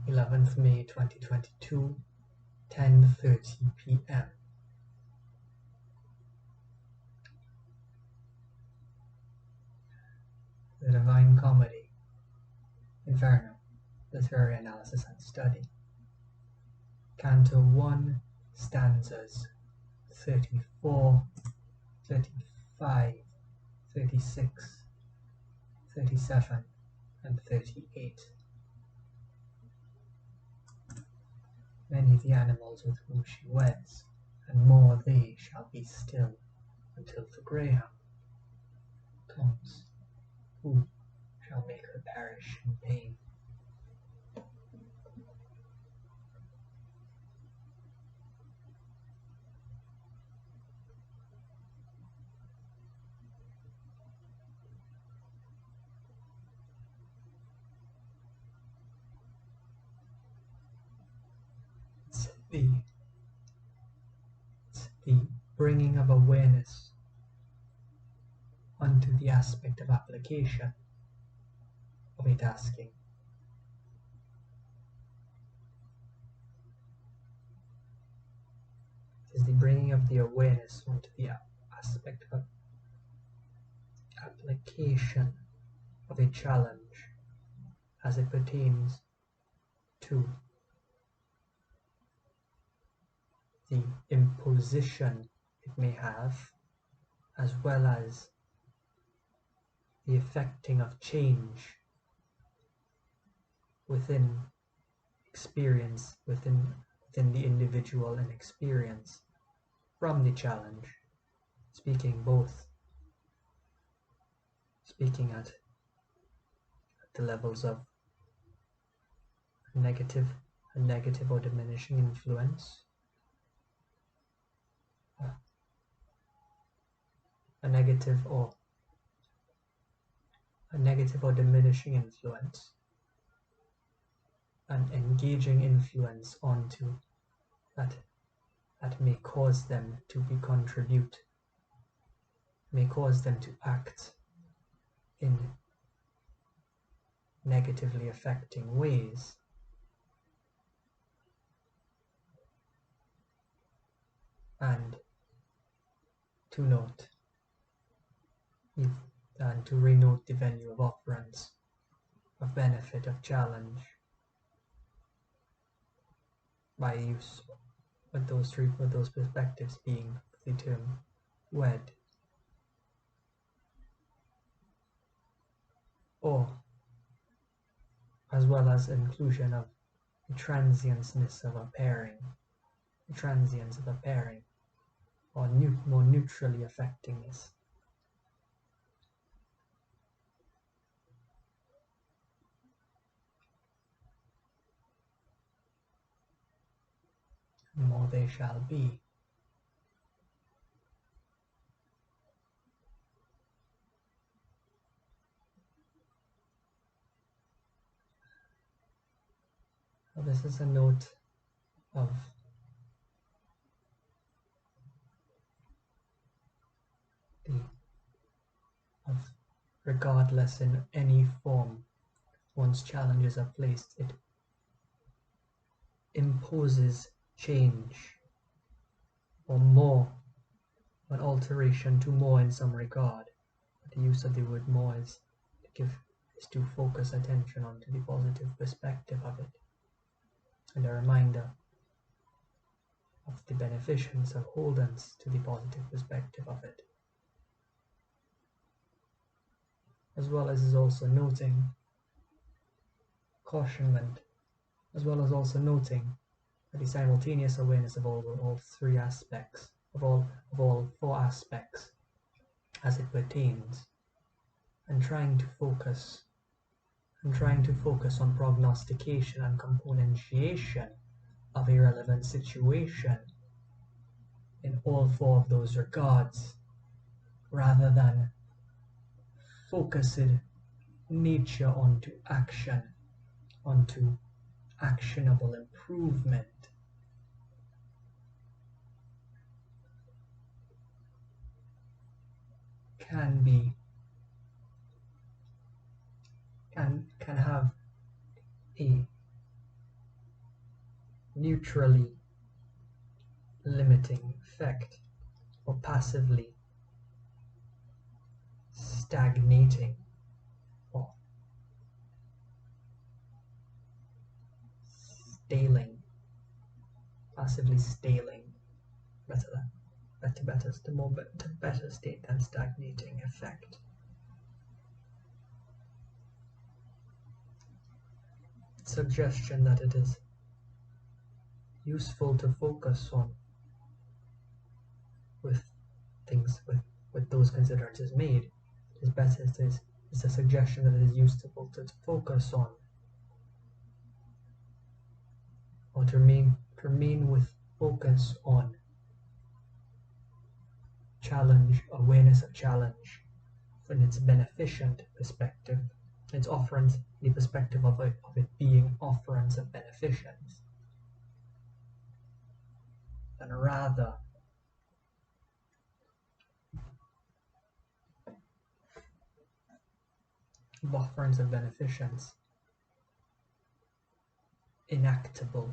11th May 2022, 10:30 p.m. The Divine Comedy, Inferno, Literary Analysis and Study. Canto 1, stanzas 34, 35, 36, 37, and 38. Many the animals with whom she weds, and more they shall be still, until the greyhound comes, who shall make her perish in pain. It's the bringing of awareness onto the aspect of application of a tasking. It is the bringing of the awareness onto the aspect of application of a challenge as it pertains to the imposition it may have, as well as the effecting of change within experience, within the individual and experience from the challenge, speaking at the levels of a negative or diminishing influence, a negative or diminishing influence, an engaging influence onto that may cause them to contribute, may cause them to act in negatively affecting ways. And to note and to renote the venue of operance, of benefit, of challenge, by use with those perspectives being the term wed, or as well as inclusion of the transienceness of a pairing, or more neutrally affecting this. More they shall be. Well, this is a note of regardless in any form once challenges are placed, it imposes change, or more, an alteration to more in some regard. The use of the word more is to focus attention onto the positive perspective of it, and a reminder of the beneficence of holdance to the positive perspective of it, as well as also noting cautionment, as well as also noting that the simultaneous awareness of all three aspects, of all four aspects as it pertains, and trying to focus on prognostication and componentiation of a relevant situation in all four of those regards, rather than focusing nature onto action, onto actionable improvement. Can have a neutrally limiting effect, or passively stagnating, or staling, passively staling, better state than stagnating effect. Suggestion that it is useful to focus on with things with those considerances made is a suggestion that it is useful to focus on, or to remain with focus on challenge, awareness of challenge from its beneficent perspective. Its offerance, the perspective of it being offerance of beneficence, and rather of offerance of beneficence enactable,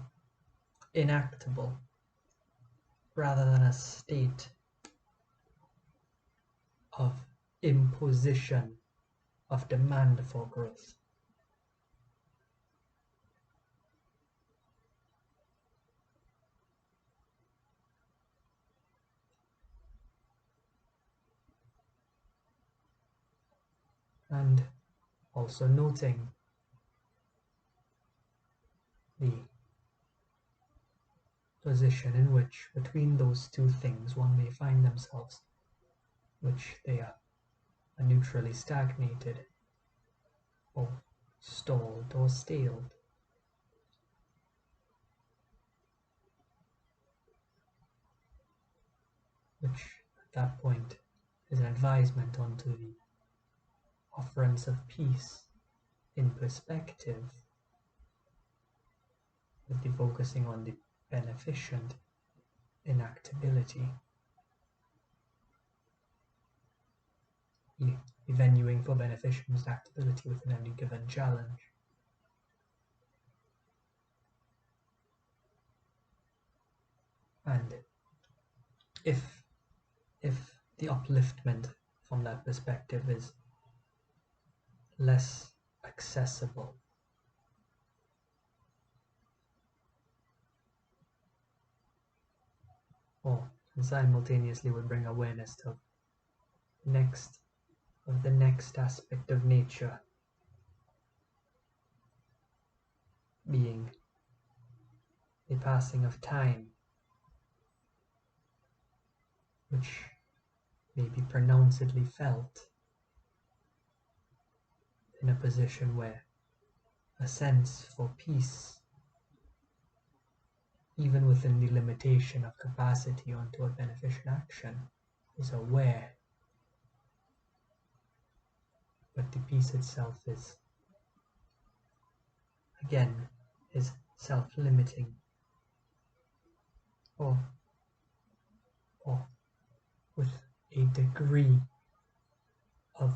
rather than a state of imposition of demand for growth. And also noting the position in which between those two things one may find themselves, which they are neutrally stagnated, or stalled, or staled. Which at that point is an advisement onto the offerance of peace in perspective, with the focusing on the beneficent enactability, the venuing for beneficent enactability within any given challenge. And if the upliftment from that perspective is less accessible, or simultaneously would bring awareness to the next aspect of nature, being the passing of time, which may be pronouncedly felt in a position where a sense for peace, even within the limitation of capacity onto a beneficent action, is aware, but the peace itself is, again, is self-limiting, or with a degree of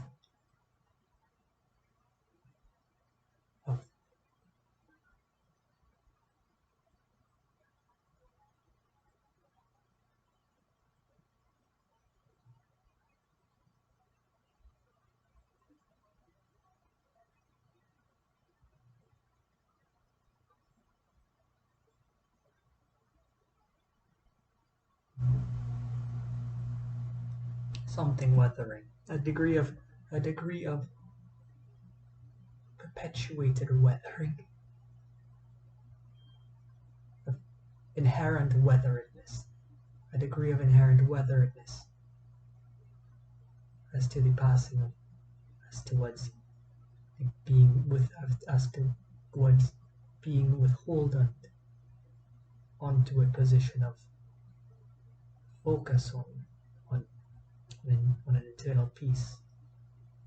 something weathering, a degree of perpetuated weathering, of inherent weatheredness, a degree of inherent weatheredness as to the passing of, as towards being with, as towards being withholden onto a position of focus on an internal peace,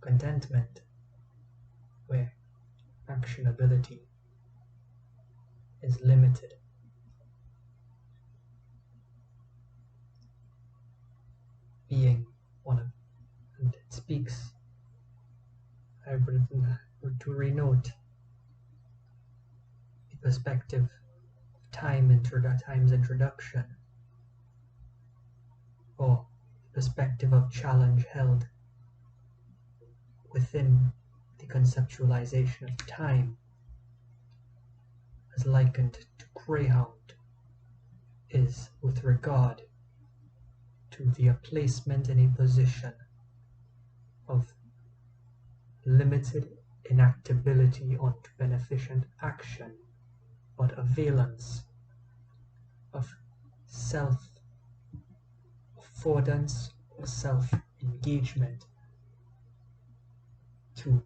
contentment, where actionability is limited. Being one of, and it speaks, I would to renote the perspective of time's introduction, or perspective of challenge held within the conceptualization of time, as likened to greyhound, is with regard to the placement in a position of limited inactability onto beneficent action, but availance of self-affordance or self-engagement to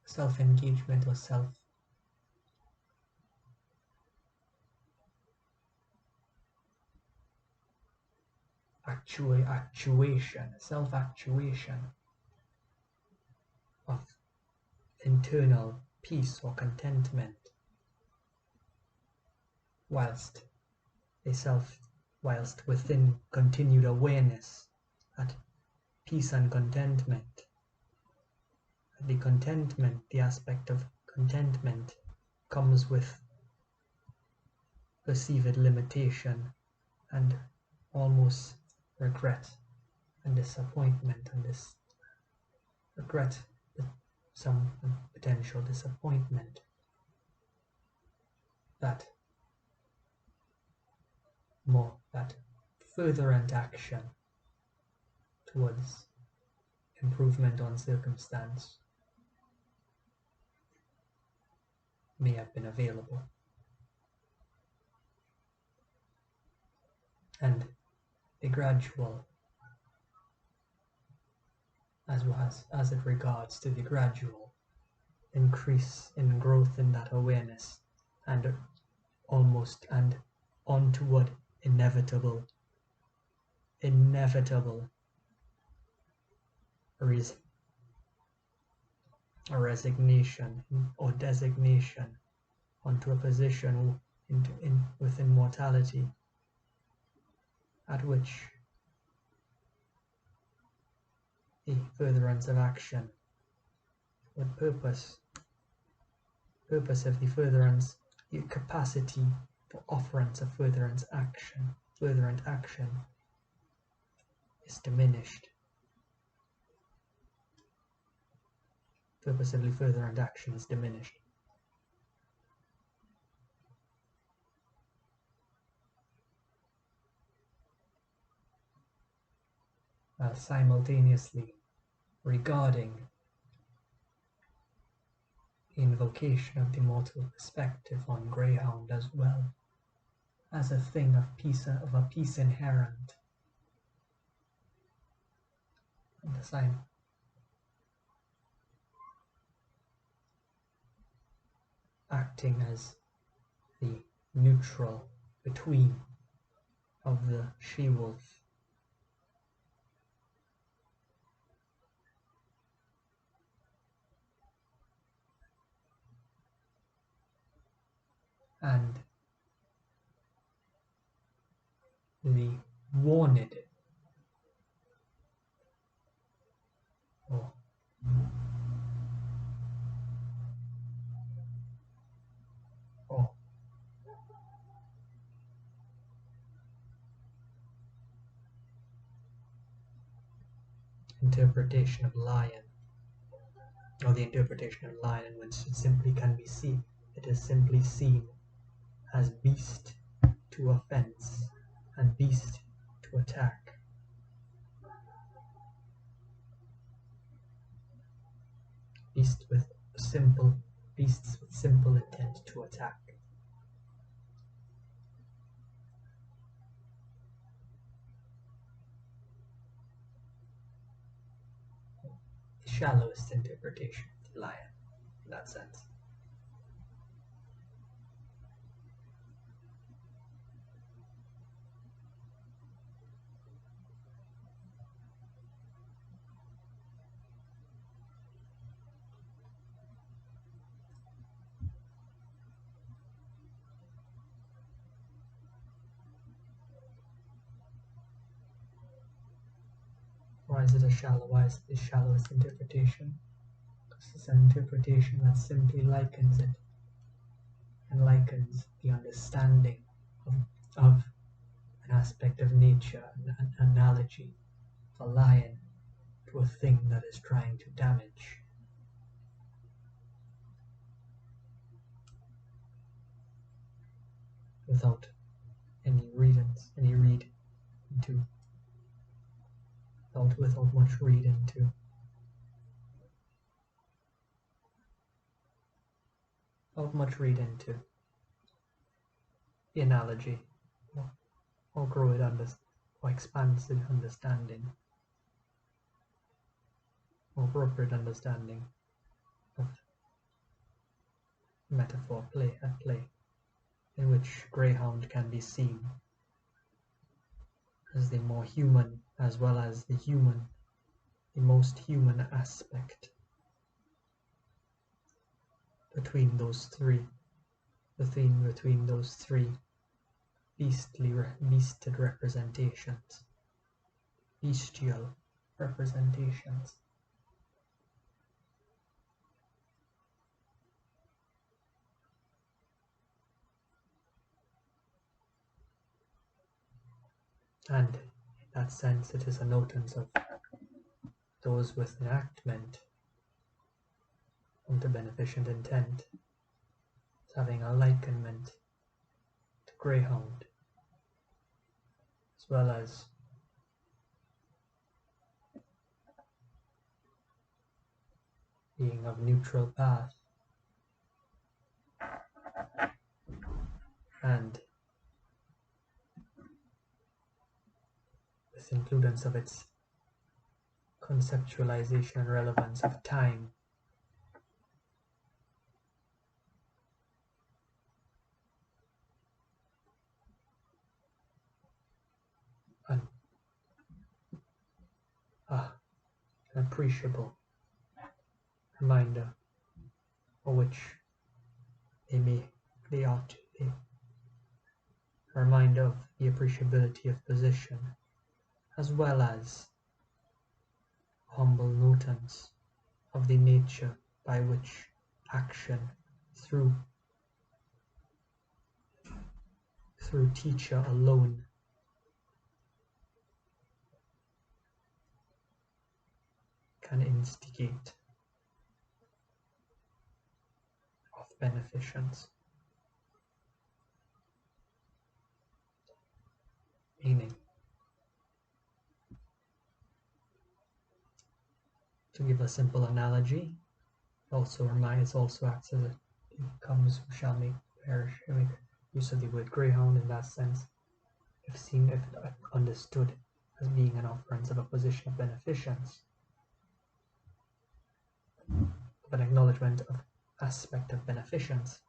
self-engagement or self-actuation of internal peace or contentment, whilst within continued awareness that peace and contentment, the aspect of contentment comes with perceived limitation and almost regret and disappointment, regret some potential disappointment, that furtherant action towards improvement on circumstance may have been available. And the gradual, as it regards to the gradual increase in growth in that awareness and on toward inevitable a resignation or designation onto a position within mortality, at which the furtherance of action, what purpose of the furtherance, the capacity for offerance of furtherant action is diminished. Purpose of the furtherant action is diminished. While simultaneously regarding the invocation of the mortal perspective on greyhound as well as a thing of a peace inherent, and the same acting as the neutral between of the she-wolf and the warned or interpretation of lion, or the interpretation of lion in which it simply can be seen. It is simply seen as beast to offense and beast to attack. Beasts with simple intent to attack. The shallowest interpretation of the lion, in that sense. Why is it shallow? Why is it the shallowest interpretation? Because it's an interpretation that simply likens it and likens the understanding of an aspect of nature, an analogy of a lion to a thing that is trying to damage. Without any read into, without much read into. Without much read into the analogy, or grow it or expands the understanding, or appropriate understanding of metaphor at play, in which greyhound can be seen as the more human, as well as the most human aspect between those three beasted representations, bestial representations. And in that sense, it is a notance of those with enactment into beneficent intent, as having a likenment to greyhound, as well as being of neutral path, and with influence of its conceptualization and relevance of time. An appreciable reminder for which they ought to be. A reminder of the appreciability of position, as well as humble notance of the nature by which action through teacher alone can instigate of beneficence. Meaning, to give a simple analogy, it also acts as a comes who shall make perish, make use of the word greyhound in that sense, if understood as being an operance of a position of beneficence, of an acknowledgement of aspect of beneficence.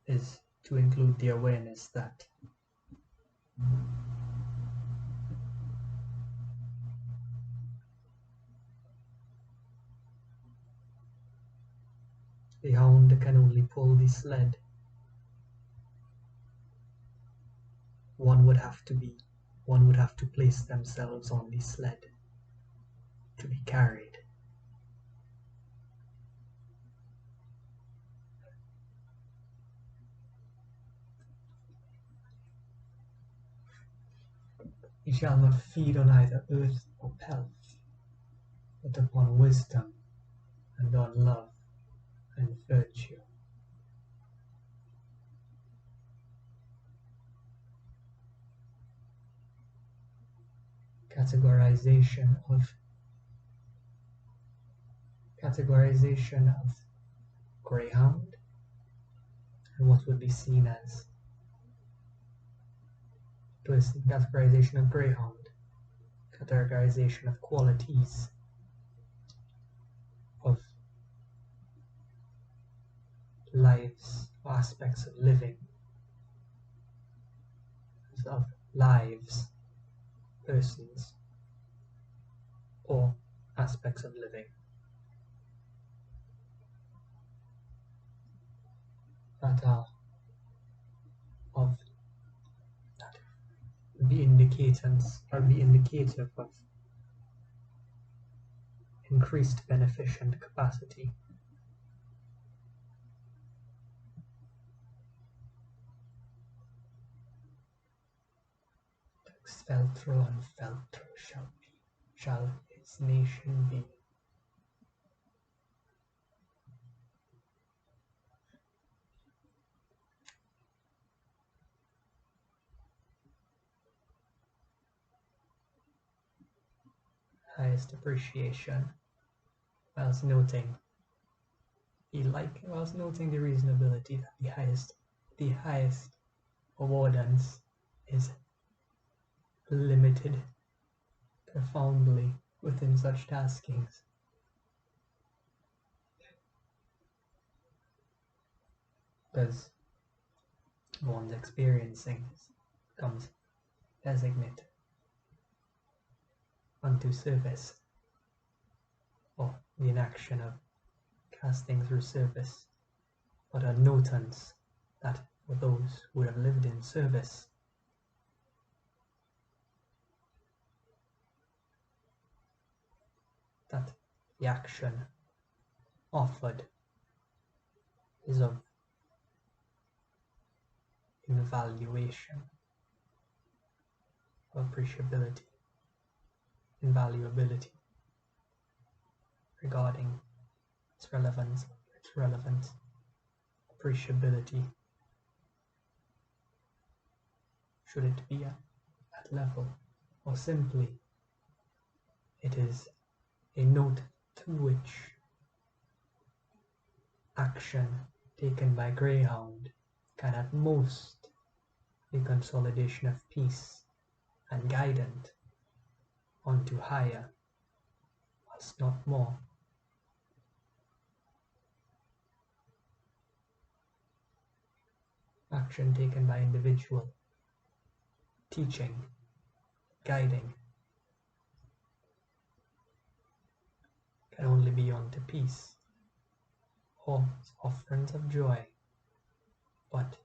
Is to include the awareness that the hound can only pull the sled. One would have to place themselves on the sled to be carried. He shall not feed on either earth or pelf, but upon wisdom and on love and virtue. Categorization of greyhound and what would be seen as categorization of greyhound, categorization of qualities of lives, aspects of living, of lives, persons, or aspects of living that are of that be indicative of increased beneficent capacity. Fell through and fell through shall his nation be. Highest appreciation, whilst noting the reasonability that the highest awardance is limited profoundly within such taskings. Because one's experiencing comes designate unto service, or the inaction of casting through service, but a notance that for those who have lived in service, that the action offered is of invaluation, appreciability, invaluability regarding its relevance, appreciability, should it be at that level, or simply it is a note to which action taken by Greyhound can at most be consolidation of peace and guidance onto higher, whilst not more. Action taken by individual, teaching, guiding, can only be unto peace, or offerings of joy, but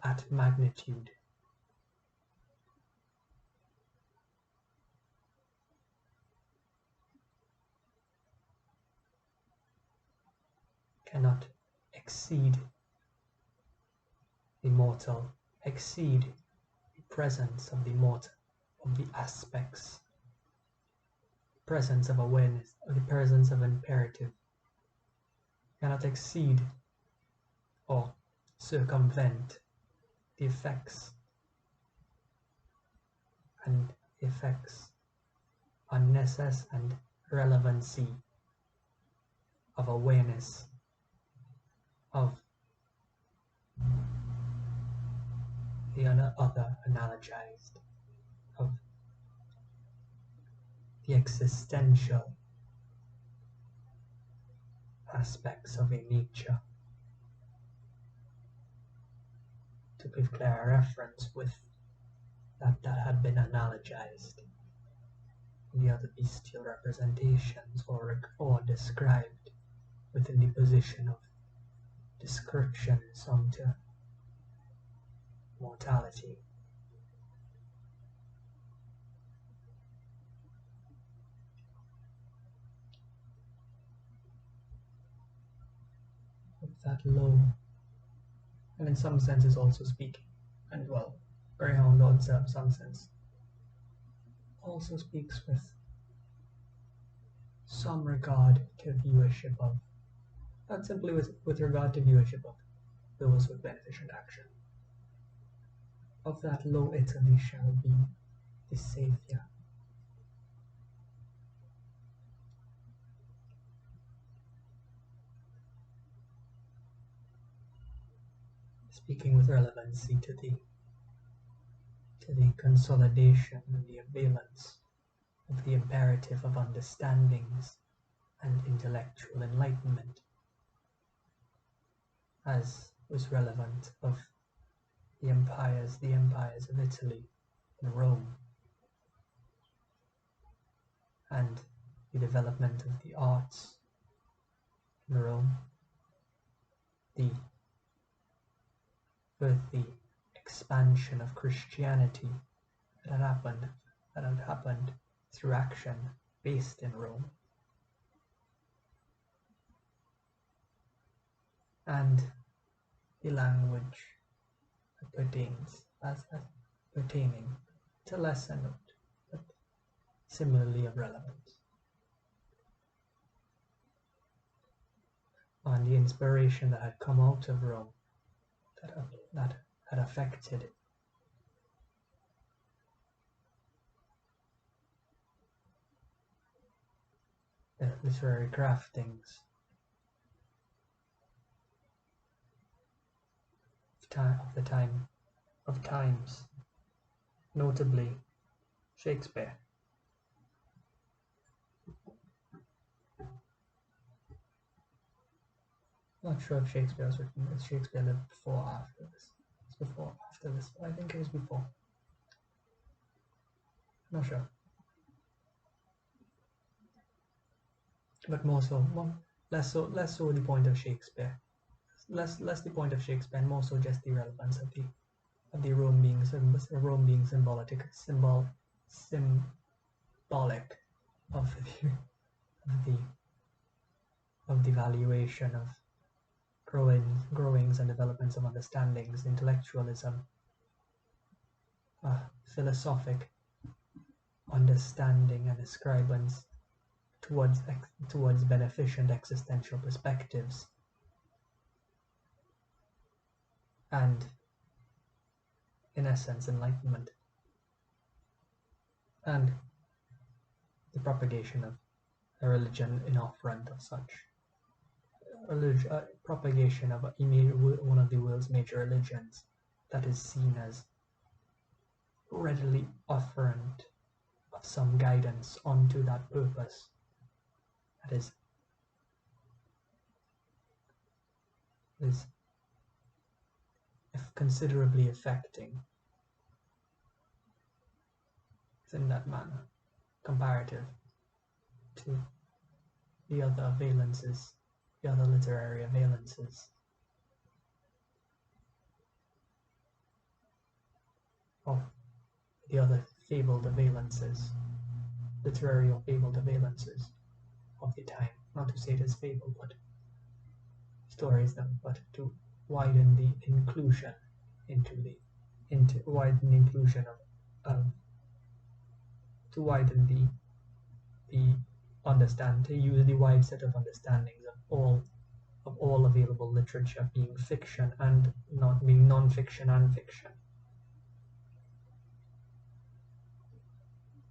at magnitude. Cannot exceed the mortal, exceed the presence of the mortal, of the aspects, presence of awareness, or the presence of imperative, cannot exceed or circumvent the effects on necessity and relevancy of awareness of the other analogized, of the existential aspects of a nature. To give clear reference with that had been analogized in the other bestial representations, or described within the position of descriptions unto mortality. With that low, and in some senses also speaking, and well, Greyhound also in some sense also speaks with some regard to viewership of, not simply with regard to viewership of those with beneficent action. Of that low Italy shall be the Saviour. Speaking with relevancy to the consolidation and the availance of the imperative of understandings and intellectual enlightenment, as was relevant of the empires of Italy and Rome, and the development of the arts in Rome, the expansion of Christianity that had happened through action based in Rome, and the language that pertains as pertaining to lesser note, but similarly of relevance. And the inspiration that had come out of Rome, that had affected the literary craftings of times, notably Shakespeare. Not sure if Shakespeare was written. If Shakespeare lived before or after this. It's before or after this. I think it was before. Not sure. But more so, less so the point of Shakespeare. Less the point of Shakespeare, and more so just the relevance of the Rome being symbolic of the valuation of growings and developments of understandings, intellectualism, philosophic understanding and ascribance towards beneficent existential perspectives, and in essence enlightenment, and the propagation of a religion in offerant of such propagation of one of the world's major religions that is seen as readily offerant of some guidance onto that purpose, that is considerably affecting in that manner comparative to the other valences, the other literary valences of the other fabled valences, literary or fabled valences of the time. Not to say it is fable, but stories them, but to widen the inclusion to widen the understand, to use the wide set of understandings of all available literature, being fiction and not being non-fiction and fiction,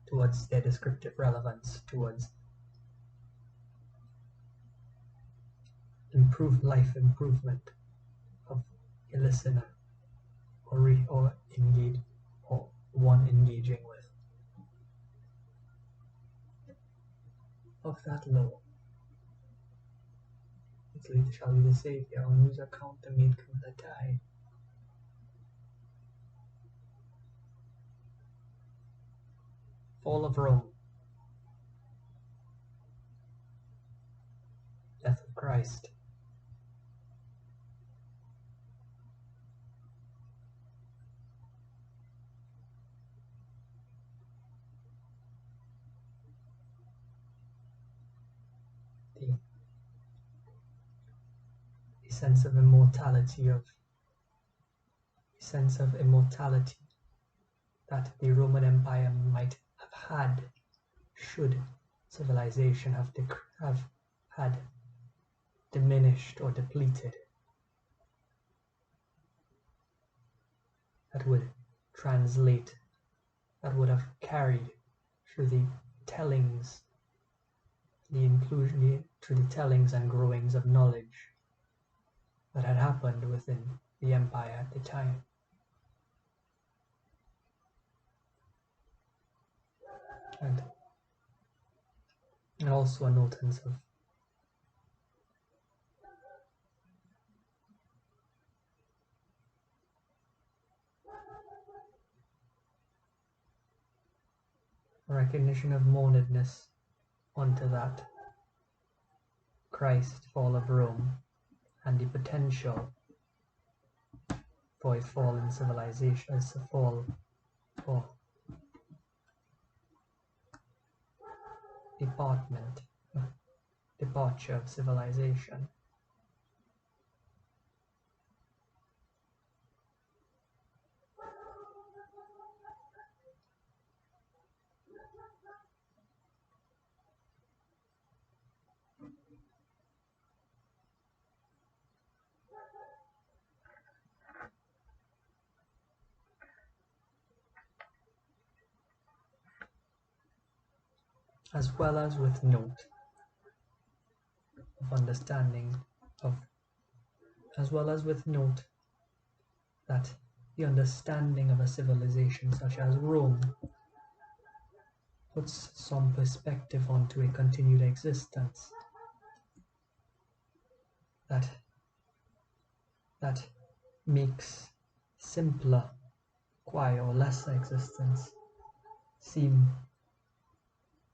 towards their descriptive relevance, towards life improvement of a listener or one engaging with. Of that law, its shall be the Saviour, on whose account the maid cometh died. Fall of Rome, death of Christ, the sense of immortality that the Roman Empire might have had should civilization have had diminished or depleted, that would have carried through the tellings and growings of knowledge that had happened within the empire at the time. And also a notance of a recognition of mournedness onto that Christ, fall of Rome, and the potential for a fall in civilization, as a fall for departure of civilization. As well as with note of understanding of, as well as with note that the understanding of a civilization such as Rome puts some perspective onto a continued existence, that makes simpler, quiet or lesser existence seem,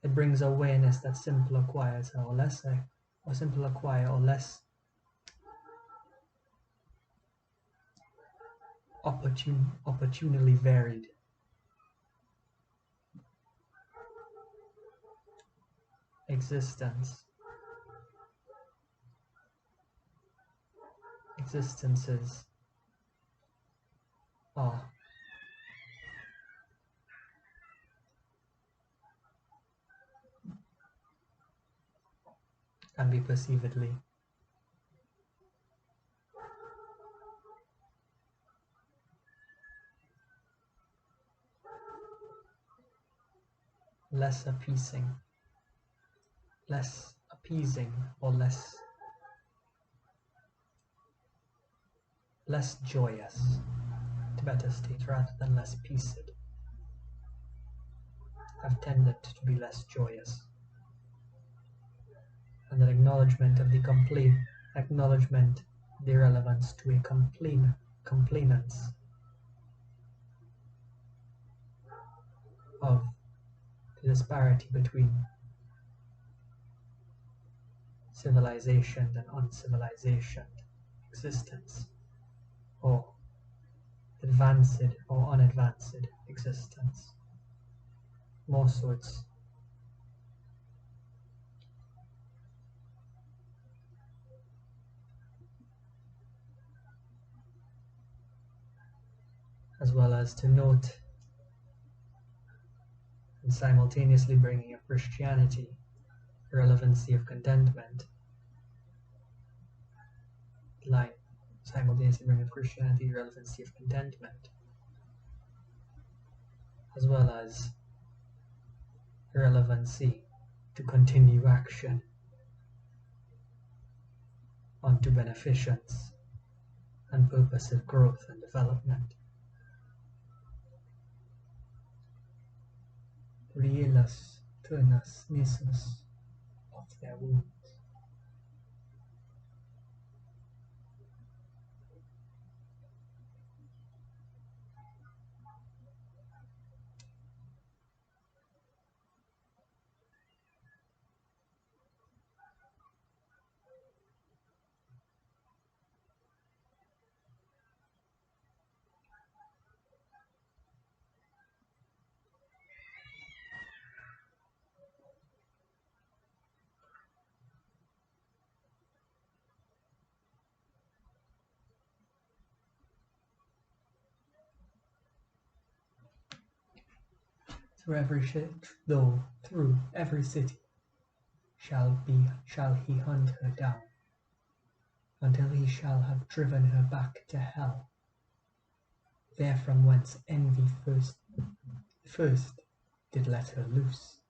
it brings awareness that simpler, quieter or lesser, or simpler, quiet or less opportunely varied existences are can be perceivedly less appeasing or less joyous, to better state, rather than less peaceful, have tended to be less joyous, and an acknowledgement of the relevance to a complainance of the disparity between civilization and uncivilization existence, or advanced or unadvanced existence. More so, it's as well as to note and simultaneously bringing up Christianity, the relevancy of contentment, simultaneously bringing up Christianity, the relevancy of contentment, as well as the relevancy to continue action onto beneficence and purposive growth and development. Rielas turnas nisus of their wounds. Through every city shall he hunt her down, until he shall have driven her back to hell, there from whence envy first did let her loose.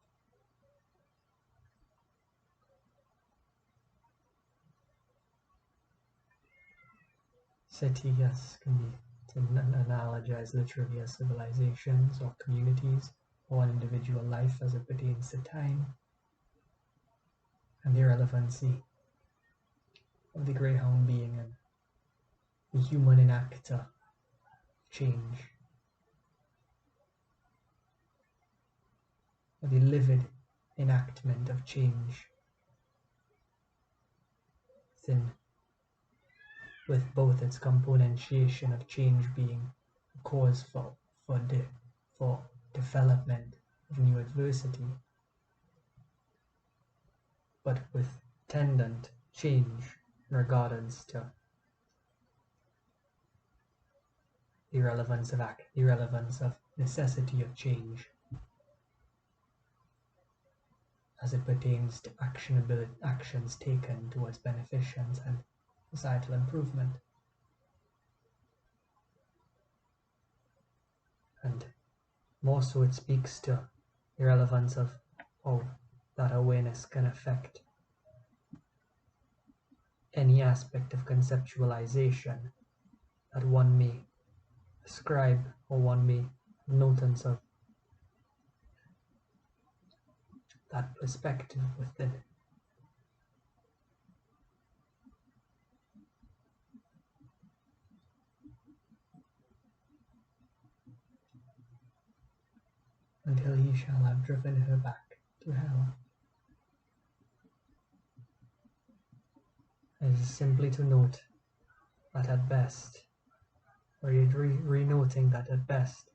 City, yes, can be analogized literally as civilizations or communities, or an individual life as it pertains to time, and the irrelevancy of the greyhound being the human enactor of change, or the livid enactment of change, then with both its componentiation of change being a cause for development of new adversity, but with tendant change in regards to the irrelevance of necessity of change as it pertains to actions taken towards beneficence and societal improvement. And more so it speaks to the relevance of how that awareness can affect any aspect of conceptualization that one may ascribe or one may notice of that perspective within. Until he shall have driven her back to hell. It is simply to note that at best, or yet re-noting that at best,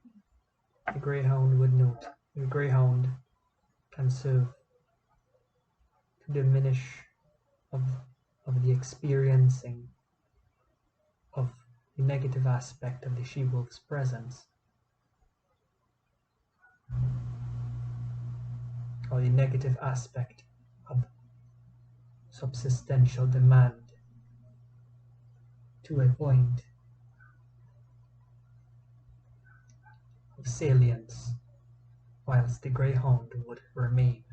the greyhound would note, the greyhound can serve to diminish of the experiencing of the negative aspect of the she-wolf's presence, or the negative aspect of subsistential demand to a point of salience, whilst the greyhound would remain.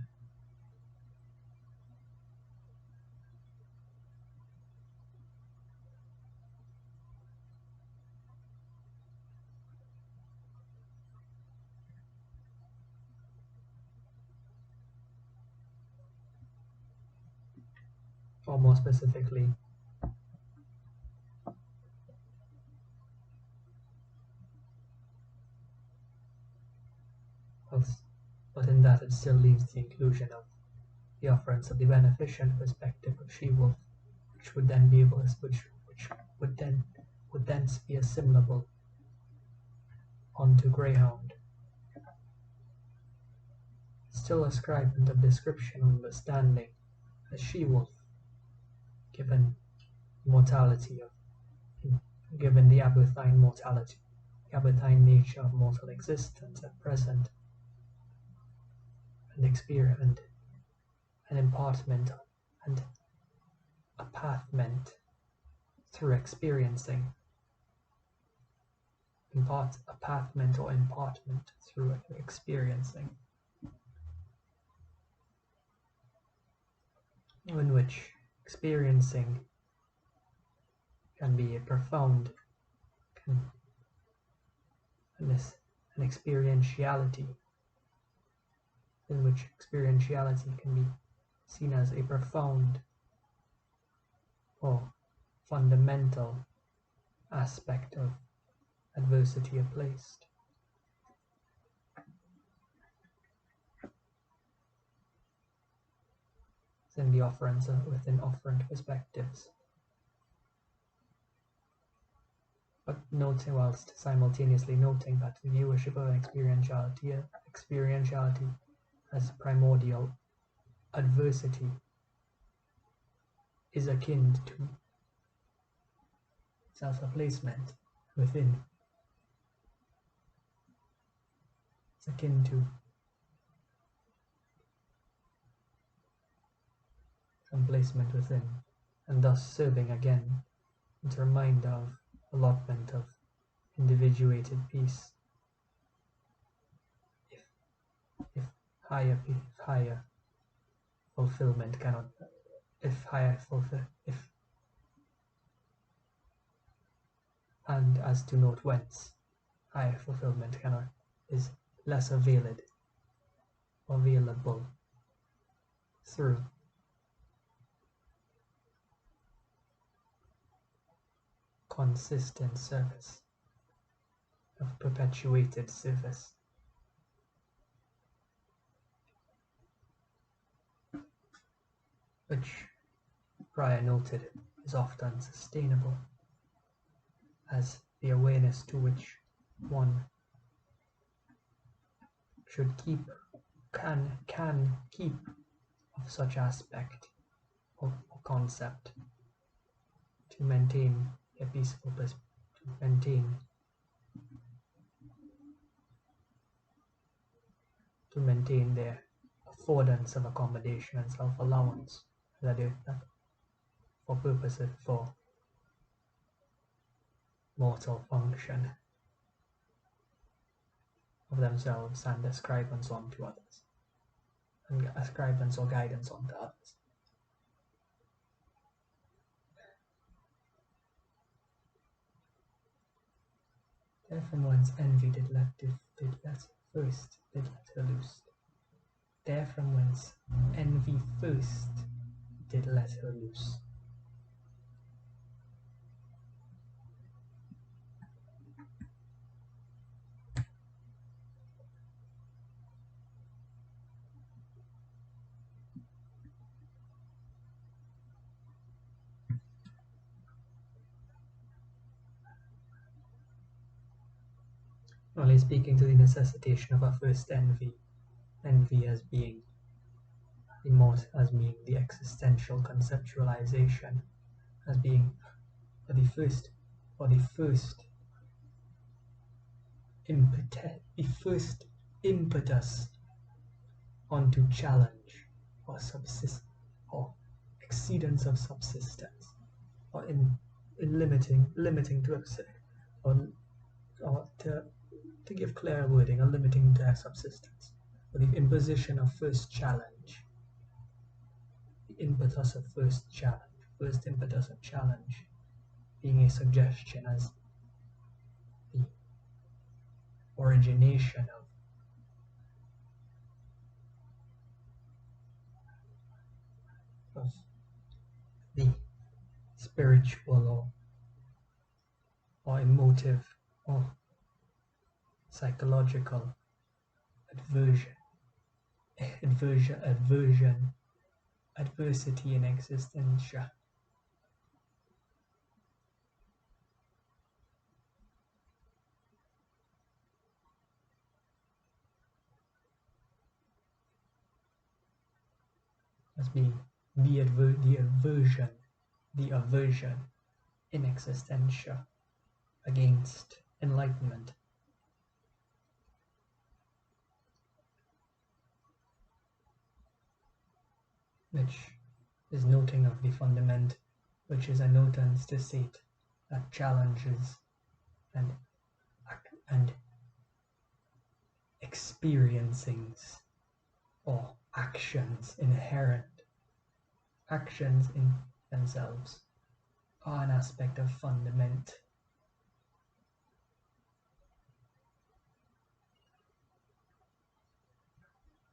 Or more specifically, but in that it still leaves the inclusion of the offerance of the beneficent perspective of she-wolf, which would then be able, which would thence be assimilable onto greyhound. Still ascribement of description and understanding as she-wolf, given mortality of, given the aberthine mortality, the aberthine nature of mortal existence at present, and experiment, an impartment and a pathment through experiencing, a pathment or impartment through experiencing, in which experiencing can be a profound, an experientiality, in which experientiality can be seen as a profound or fundamental aspect of adversity placed. Within the offerance, within offerant perspectives, but noting, whilst simultaneously noting that the viewership of experientiality as primordial adversity is akin to self-effacement within. It's akin to some placement within, and thus serving again as a reminder of allotment of individuated peace. If higher fulfillment cannot, and as to note whence higher fulfillment cannot, is less available through consistent service, of perpetuated service, which, prior noted, is often sustainable, as the awareness to which one should keep, can keep of such aspect or concept to maintain a peaceful to maintain their affordance of accommodation and self-allowance that for purposes for mortal function of themselves and ascribance onto others, and ascribance or guidance onto others. There from whence envy did let her loose. There from whence envy first did let her loose. Only speaking to the necessitation of our first envy as being the existential conceptualization, as being for the first impetus onto challenge or exceedance of subsistence, or in limiting to or to give clearer wording, a limiting to subsistence, or the imposition of first challenge, the impetus of first impetus of challenge, being a suggestion as the origination of the spiritual or emotive or psychological adversity in existentia. As being the aversion in existentia against enlightenment, which is noting of the fundament, which is a notance to state that challenges and experiencings or actions in themselves are an aspect of fundament.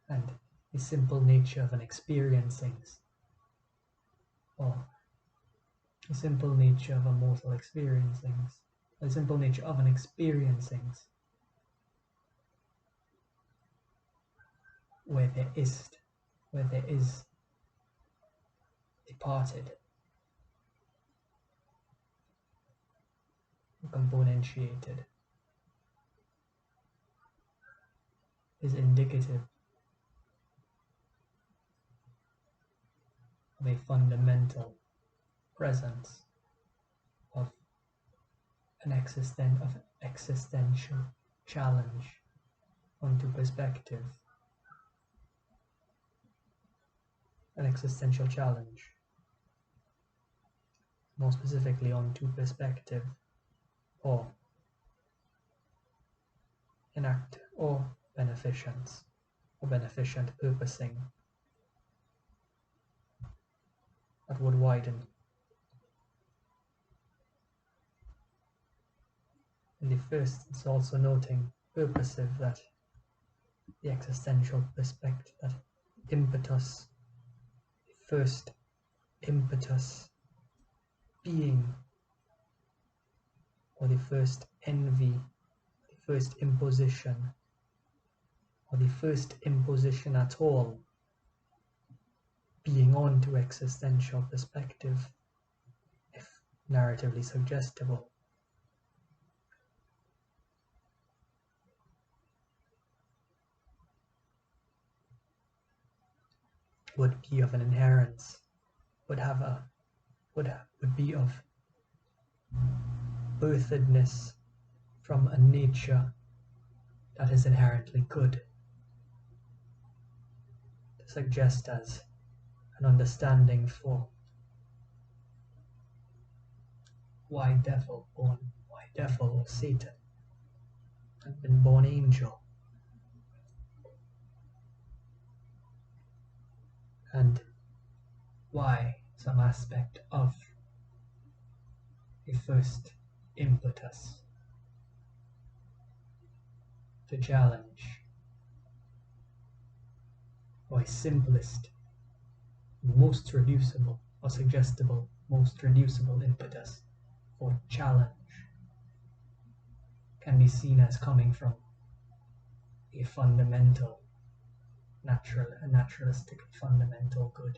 And the simple nature of an experiencings, or the simple nature of a mortal experiencings, the simple nature of an experiencings, where there is departed, componentiated, is indicative of a fundamental presence of an existential challenge onto perspective, an existential challenge, more specifically onto perspective, or enact or beneficence, or beneficent purposing that would widen. In the first, it's also noting purposive, that the existential perspective, that impetus, the first impetus being, or the first envy, the first imposition, or the first imposition at all, being on to existential perspective, if narratively suggestible. would be of an inherence, would be of birthedness from a nature that is inherently good, to suggest as an understanding for why devil or Satan had been born angel, and why some aspect of a first impetus to challenge, or a simplest, most reducible or suggestible, most reducible impetus for challenge can be seen as coming from a fundamental, a naturalistic fundamental good.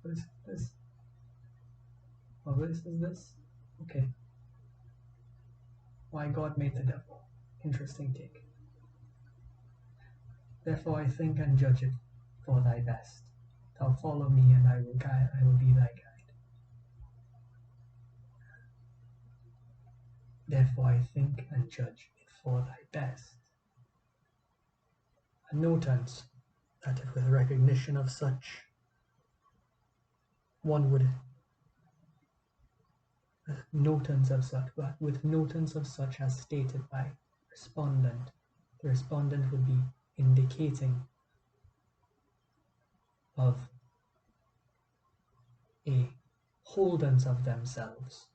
What is this? What verse is this? Okay. Why God made the devil. Interesting take. Therefore I think and judge it for thy best. Thou follow me, and I will be thy guide. Therefore I think and judge it for thy best. And notance that with recognition of such, one would notance of such, but with notance of such as stated by respondent, the respondent would be indicating of a holdance of themselves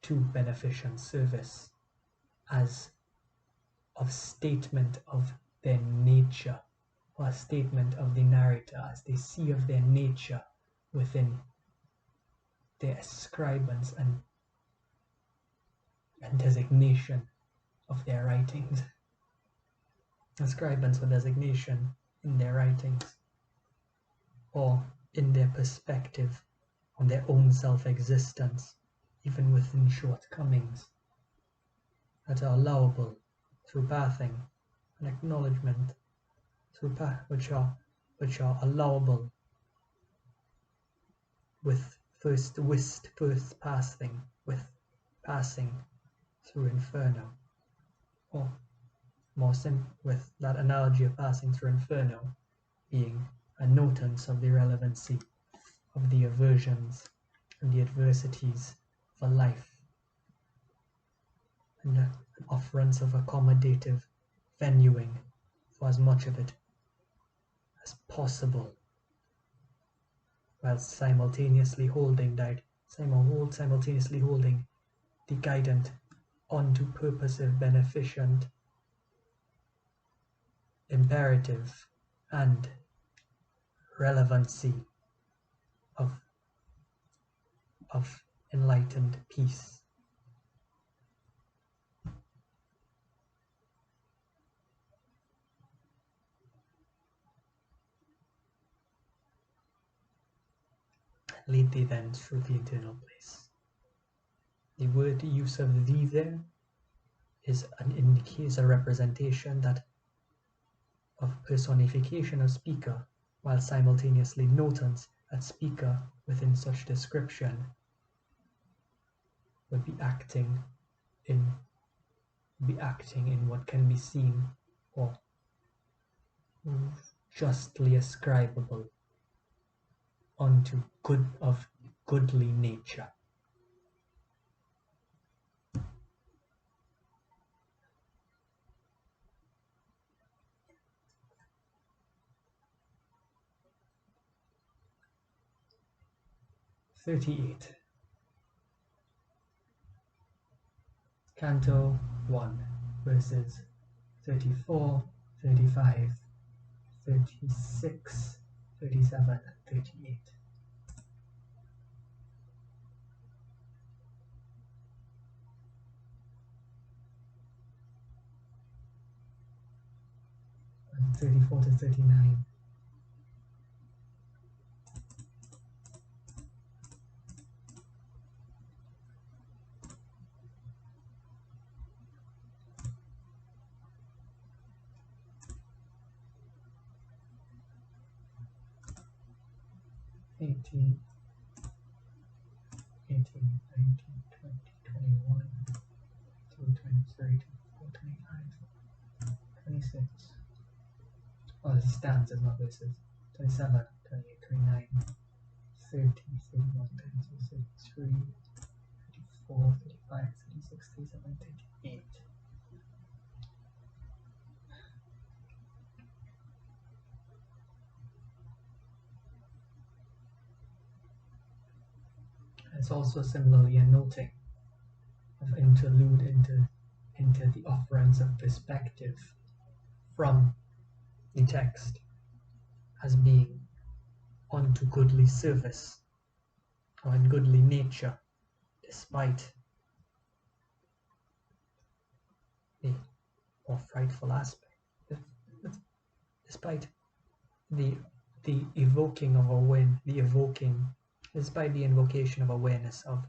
to beneficent service as of statement of their nature, or a statement of the narrator as they see of their nature within their ascribance and designation of their writings. Ascribance or designation in their writings, or in their perspective on their own self-existence, even within shortcomings that are allowable through pathing and acknowledgement, through which are allowable with first passing through Inferno, or more simple, with that analogy of passing through Inferno being a notance of the relevancy of the aversions and the adversities for life, and an offerance of accommodative venuing for as much of it as possible, while simultaneously holding the guidant onto purposive, beneficent, imperative, and relevancy of enlightened peace. Lead thee then through the internal place. The word use of thee there is a representation that of personification of speaker, while simultaneously notance that speaker within such description would be acting in what can be seen or justly ascribable unto goodly nature. Canto 1, verses 34, 35, 36, 37, and 38. And 34 to 39. 18, 19, 20, 21, 23, 24, 25, 26. Oh, this is stands as not bases. 27, 28, 29, 30, 31, 32, 33, 34, 35, 36, 37, 38. It's also similarly a noting of interlude into the offerings of perspective from the text as being unto goodly service or in goodly nature, despite the more frightful aspect, despite the evoking of despite the invocation of awareness of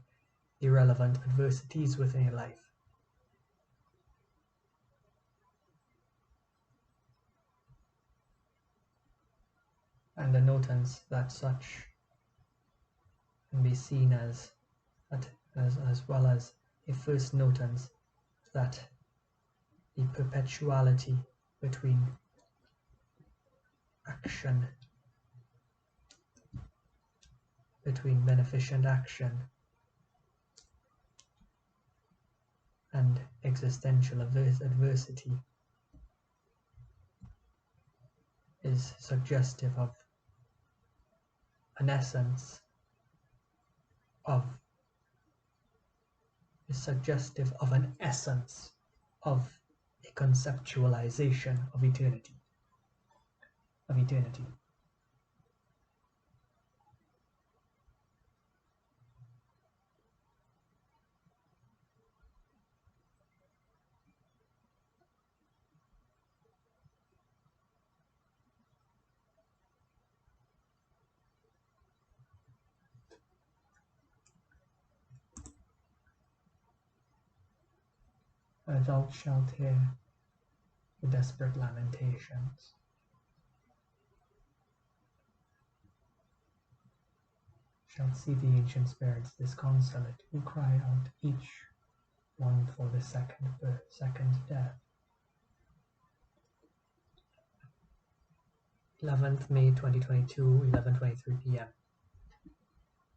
the relevant adversities within your life. And the notance that such can be seen as well as a first notance that the perpetuality between action, between beneficent action and existential adversity is suggestive of an essence of a conceptualization of eternity. Thou shalt hear the desperate lamentations. Shalt see the ancient spirits disconsolate, who cry out each one for the second death. 11th May 2022, 11:23 p.m.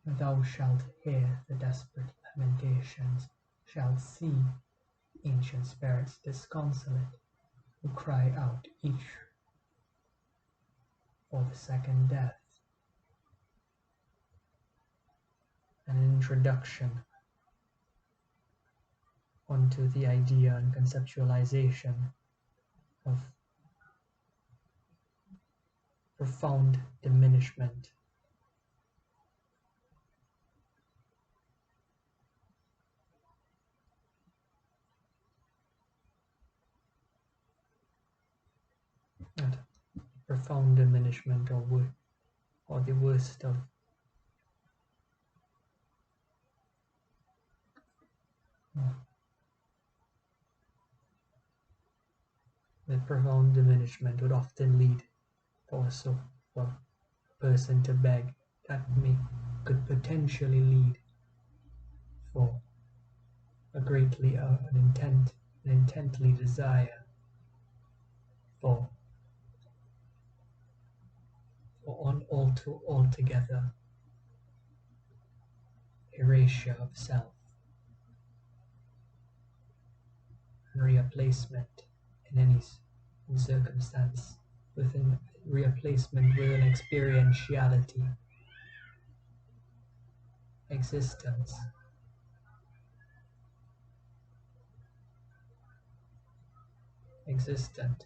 Thou shalt hear the desperate lamentations, shalt see ancient spirits disconsolate, who cry out each for the second death. An introduction onto the idea and conceptualization of profound diminishment. And profound diminishment or the worst of the profound diminishment would often lead also for a person to beg, that could potentially lead for a greatly an intently desire for altogether erasure of self and replacement in any circumstance within replacement with an experientiality, existence, existent,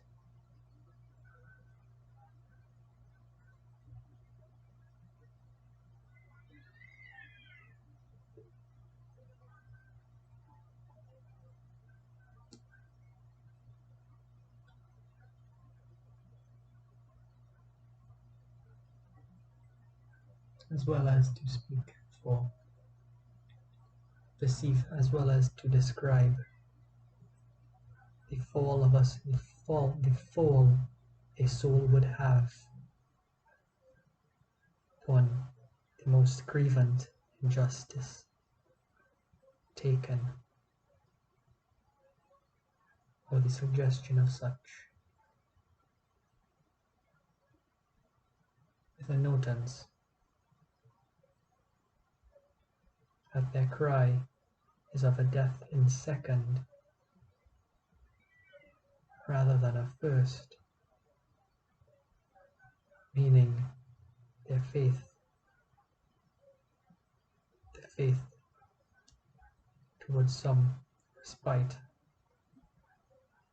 as well as to speak for, perceive, as well as to describe the fall of us, the fall a soul would have upon the most grievant injustice taken, or the suggestion of such, with a notance that their cry is of a death in second rather than a first, meaning their faith, the faith towards some respite,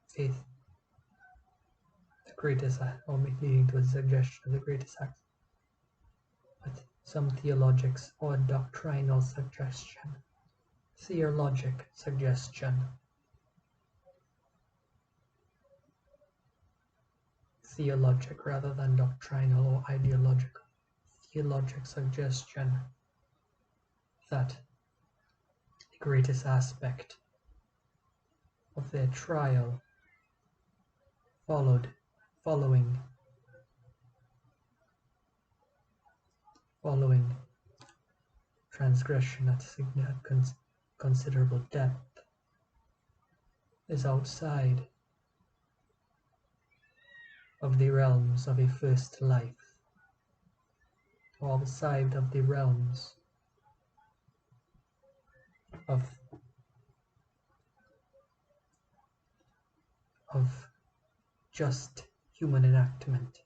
faith, the greatest, or leading to a suggestion of the greatest act, with some theologics or doctrinal suggestion, theologic suggestion, theologic rather than doctrinal or ideological, theologic suggestion that the greatest aspect of their trial following transgression at considerable depth is outside of the realms of a first life, or outside of the realms of just human enactment,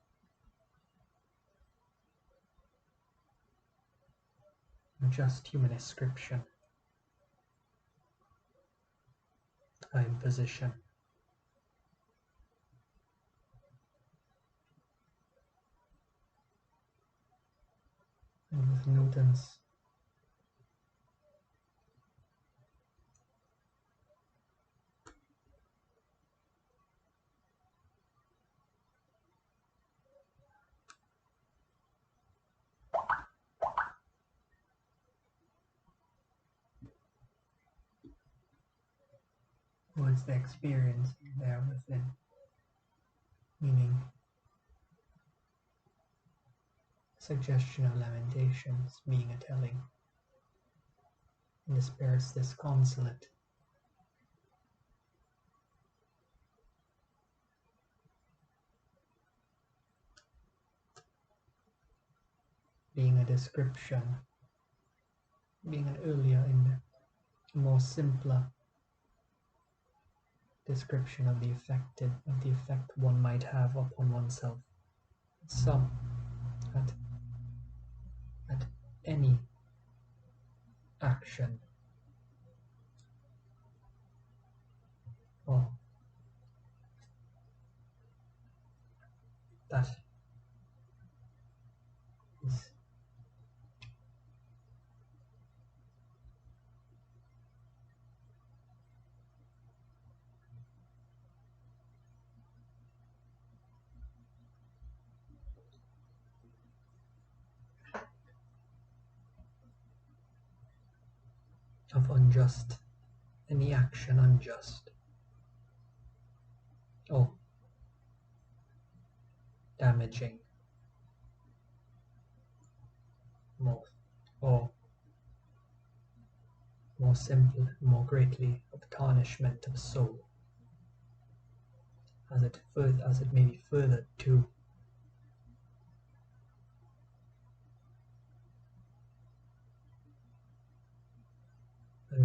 just human ascription, imposition. And with Newton's towards the experience there within, meaning suggestion of lamentations being a telling, and the spirit's disconsolate, being a description, being an earlier and more simpler description of the effect one might have upon oneself. Some at any action or that is of unjust, any action unjust or damaging, more simple, more greatly of tarnishment of soul, as it may be furthered to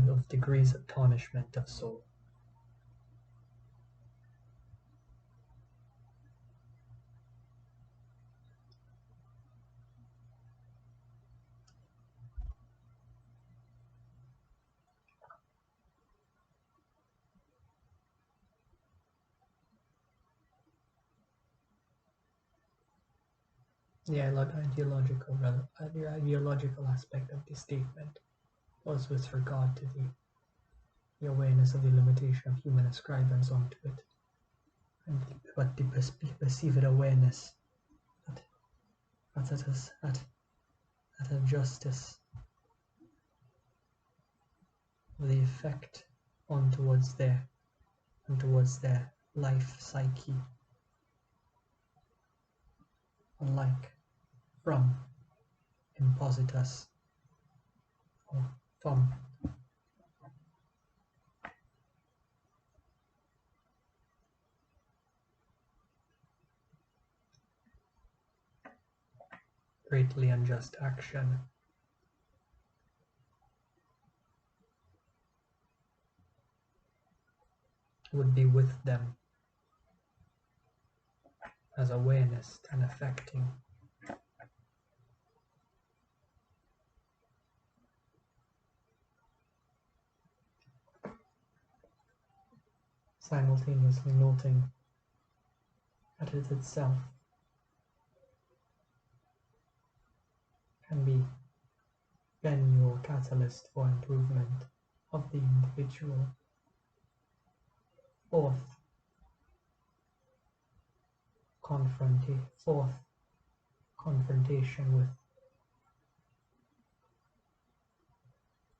of degrees of tarnishment of soul. The ideological aspect of the statement was with regard to the awareness of the limitation of human ascribance onto it, but the perceived awareness that a justice of the effect on towards their life psyche, unlike from impositus or thumb. Greatly unjust action would be with them as awareness and affecting. Simultaneously noting that it itself can be venue or catalyst for improvement of the individual. Fourth confrontation with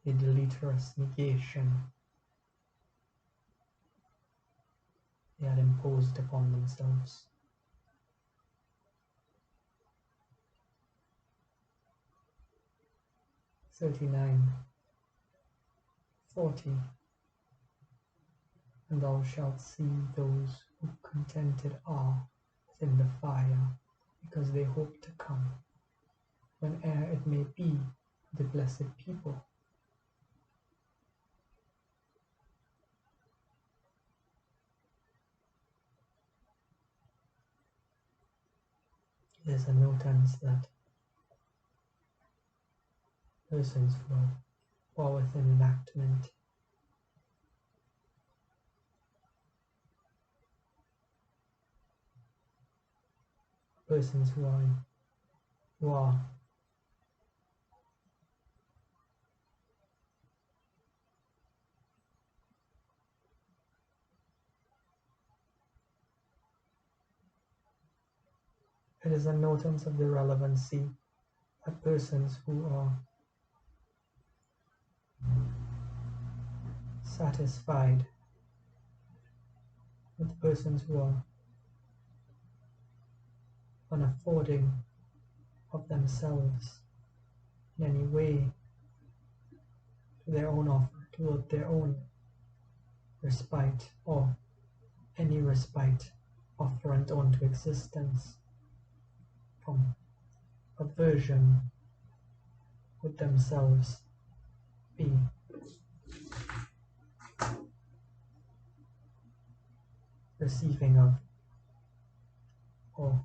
the deleterious negation they had imposed upon themselves. "39, 40. And thou shalt see those who contented are within the fire, because they hope to come, whene'er it may be, the blessed people. There's a notance that persons who are within enactment persons who are it is a notance of the relevancy that persons who are satisfied with persons who are unaffording of themselves in any way to their own offer, toward their own respite, or any respite offerent unto existence, from aversion would themselves be receiving of or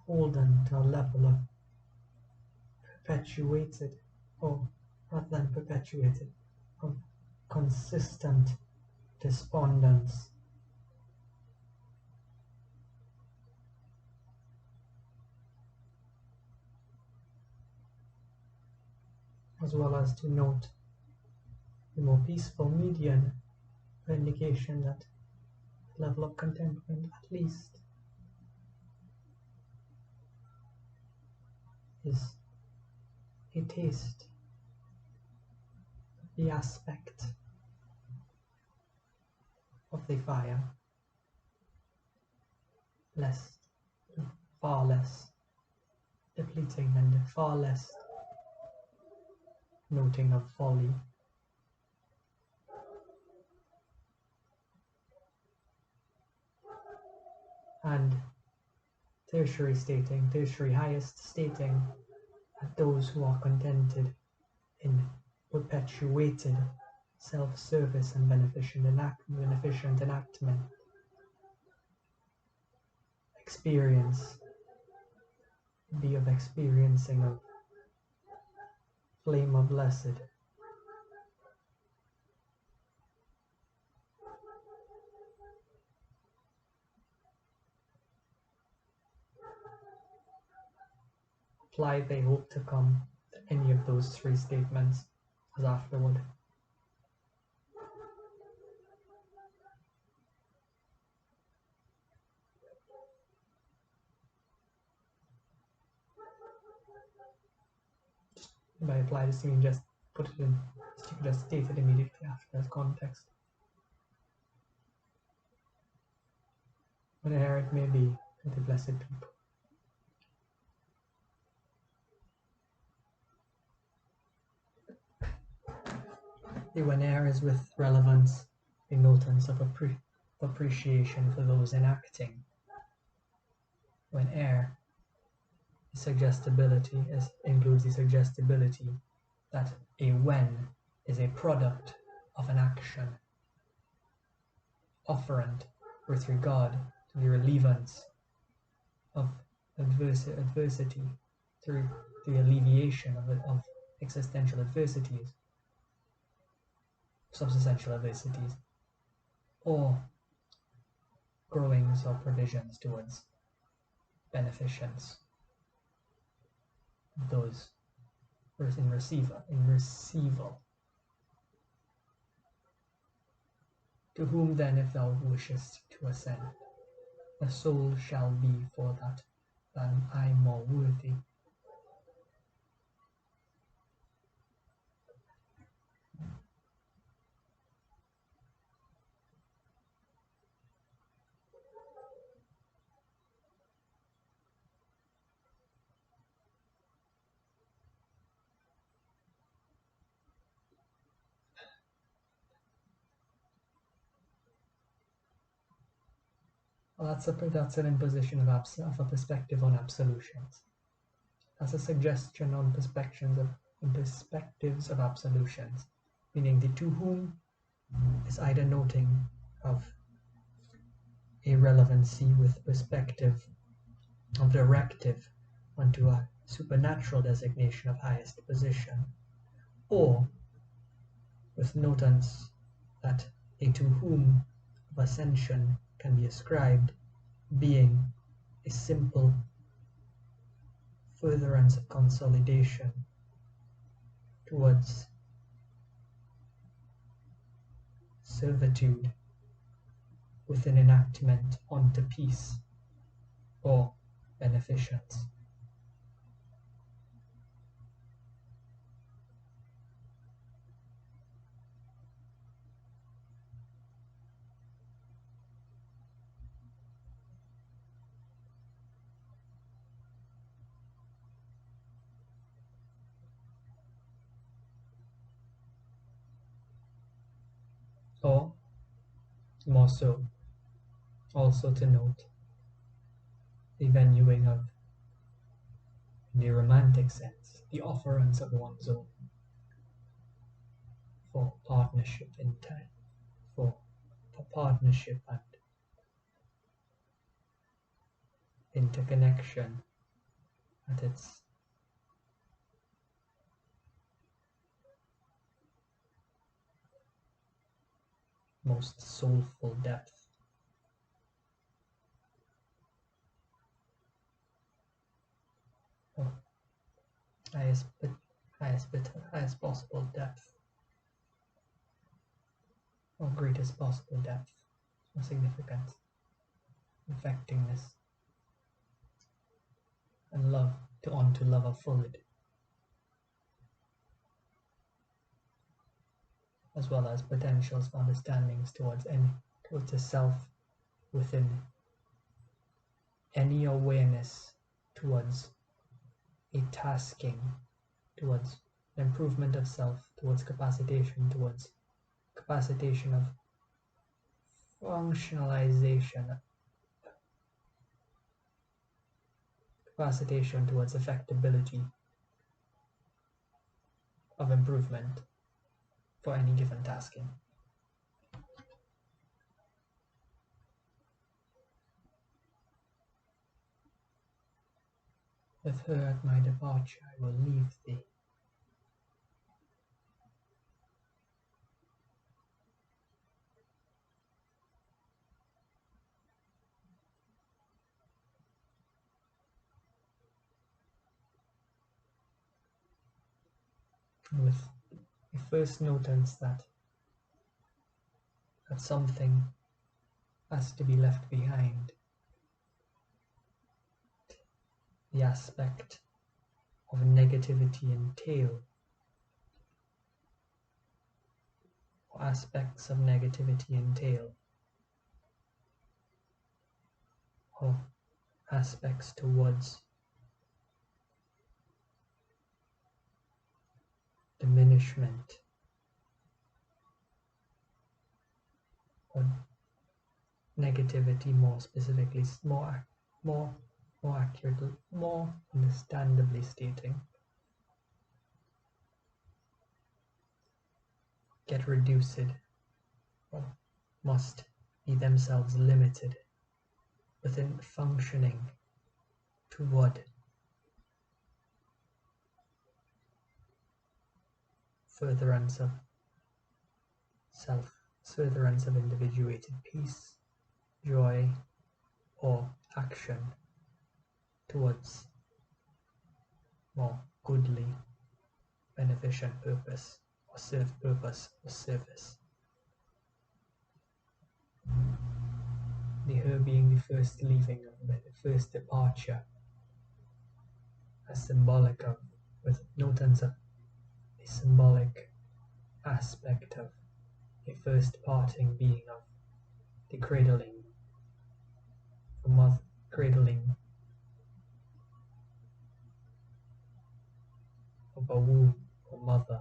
withholden to a level of perpetuated, or rather than perpetuated, of consistent despondence. As well as to note the more peaceful median, the indication that the level of contentment at least is a taste, the aspect of the fire, far less depleting and far less noting of folly. And tertiary highest stating that those who are contented in perpetuated self-service and beneficent enactment experience be of experiencing of flame of blessed. Apply they hope to come to any of those three statements as afterward. By apply this, you can just put it in, you can just state it immediately after as context. Whenever it may be, with the blessed people. When air is with relevance, a notance of appreciation for those enacting. When air includes the suggestibility that a when is a product of an action, offerent with regard to the relievance of adversity, through the alleviation of existential adversities, subsistential adversities, or growings or provisions towards beneficence of those in receival. To whom then, if thou wishest to ascend, the soul shall be for that than I more worthy. Well, that's an imposition of a perspective on absolutions. That's a suggestion on perspectives of absolutions, meaning the to whom is either noting of a relevancy with perspective of directive onto a supernatural designation of highest position, or with notance that a to whom of ascension can be ascribed, being a simple furtherance of consolidation towards servitude with an enactment onto peace or beneficence. Or, more so, also to note the venuing of, in the romantic sense, the offerance of one's own for partnership in time, for partnership and interconnection at its most soulful depth. Or highest possible depth, or greatest possible depth, or significance, effectingness, and love onto love of fluid, as well as potentials for understandings towards the self within any awareness towards a tasking, towards improvement of self, towards capacitation of functionalization, capacitation towards effectability of improvement for any given tasking. With her at my departure I will leave thee. With a first notance that something has to be left behind, the aspect of negativity entail, or aspects of negativity entail, or aspects towards diminishment or negativity, more specifically, more accurately, more understandably stating, get reduced or must be themselves limited within functioning toward furtherance of self, furtherance of individuated peace, joy, or action towards more goodly, beneficent purpose or service. The her being the first leaving of the first departure, as symbolic of, with notance of the symbolic aspect of the first parting being of the cradling, cradling of a womb or mother.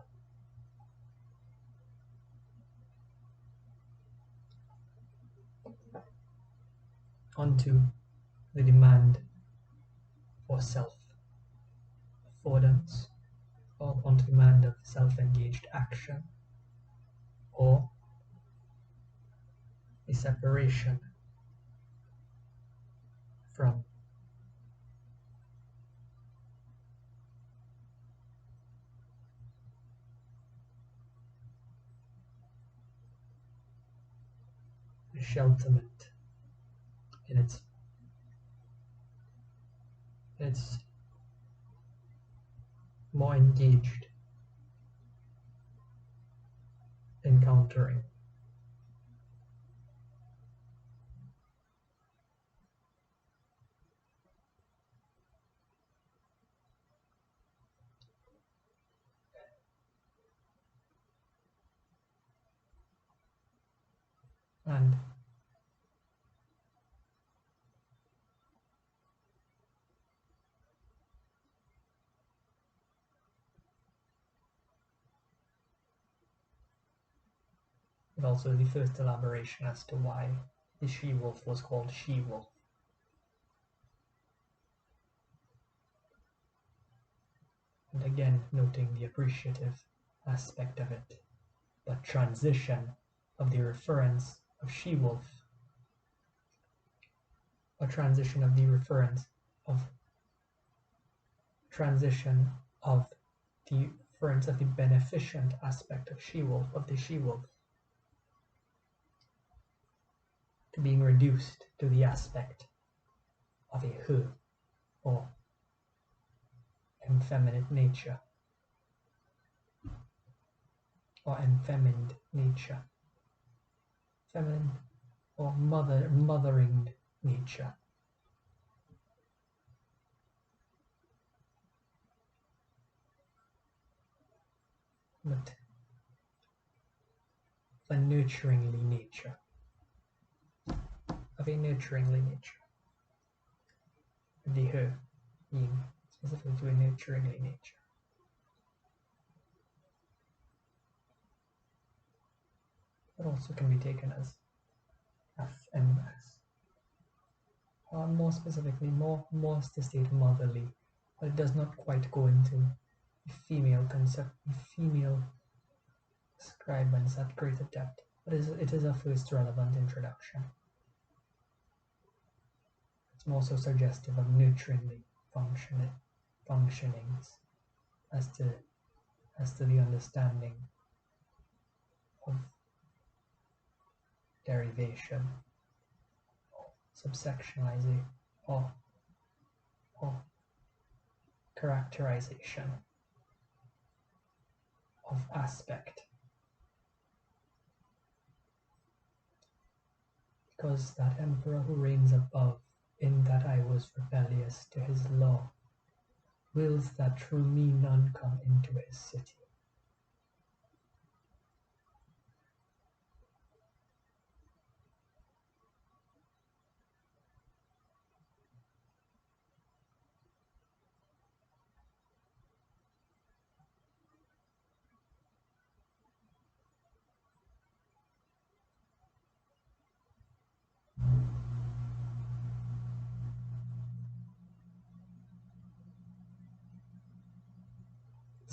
Onto the demand for self-affordance, or onto demand of self-engaged action, or a separation from shelterment in its more engaged encountering. And but also the first elaboration as to why the she-wolf was called she-wolf. And again, noting the appreciative aspect of it, but transition of the reference of she-wolf, or transition of the reference of the beneficent aspect of she-wolf, of the she-wolf, to being reduced to the aspect of a her, or effeminate nature, or effemined nature, feminine or mothering nature. But of a nurturingly nature, of a nurturingly nature, the her being specifically to a nurturingly nature. It also can be taken as FMS, or more specifically, more to state motherly, but it does not quite go into the female concept, the female describance at greater depth, but it is a first relevant introduction. It's more so suggestive of nurturingly functionings as to the understanding of derivation, subsectionalization, or characterization of aspect. Because that emperor who reigns above, in that I was rebellious to his law, wills that through me none come into his city.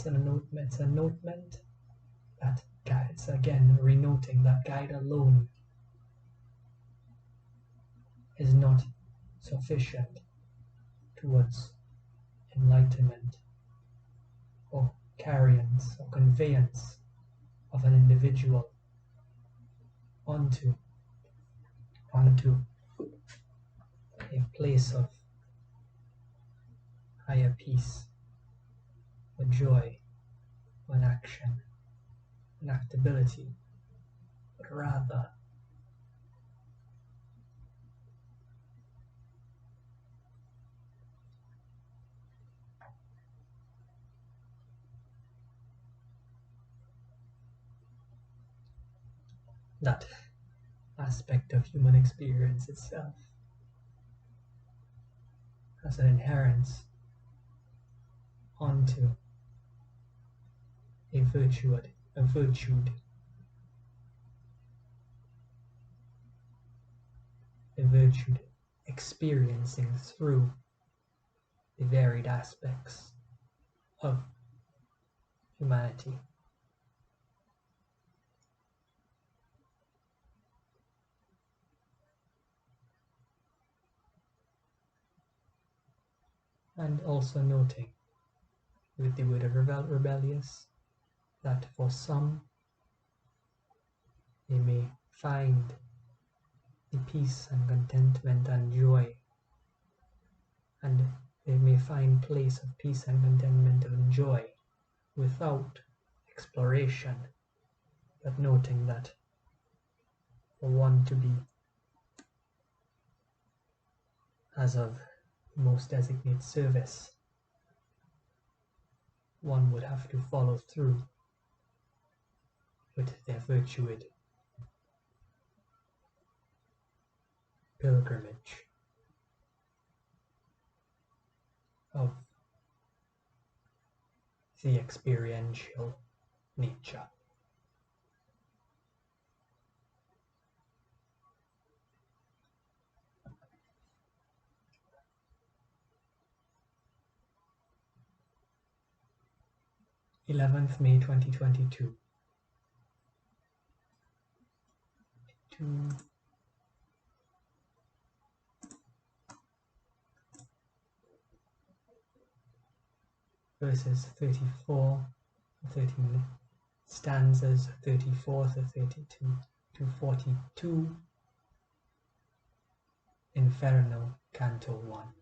It's a notement that it's again renoting that guide alone is not sufficient towards enlightenment or carriance or conveyance of an individual onto a place of higher peace or joy or an action, an actability, but rather that aspect of human experience itself has an inherence onto a virtued experiencing through the varied aspects of humanity. And also noting with the word of rebellious that for some they may find the peace and contentment and joy, and they may find place of peace and contentment and joy without exploration, but noting that for one to be as of most designate service, one would have to follow through with their virtued pilgrimage of the experiential nature. May 2022. Verses 34 to 13, stanzas 34 to 32 to 42, Inferno, Canto 1.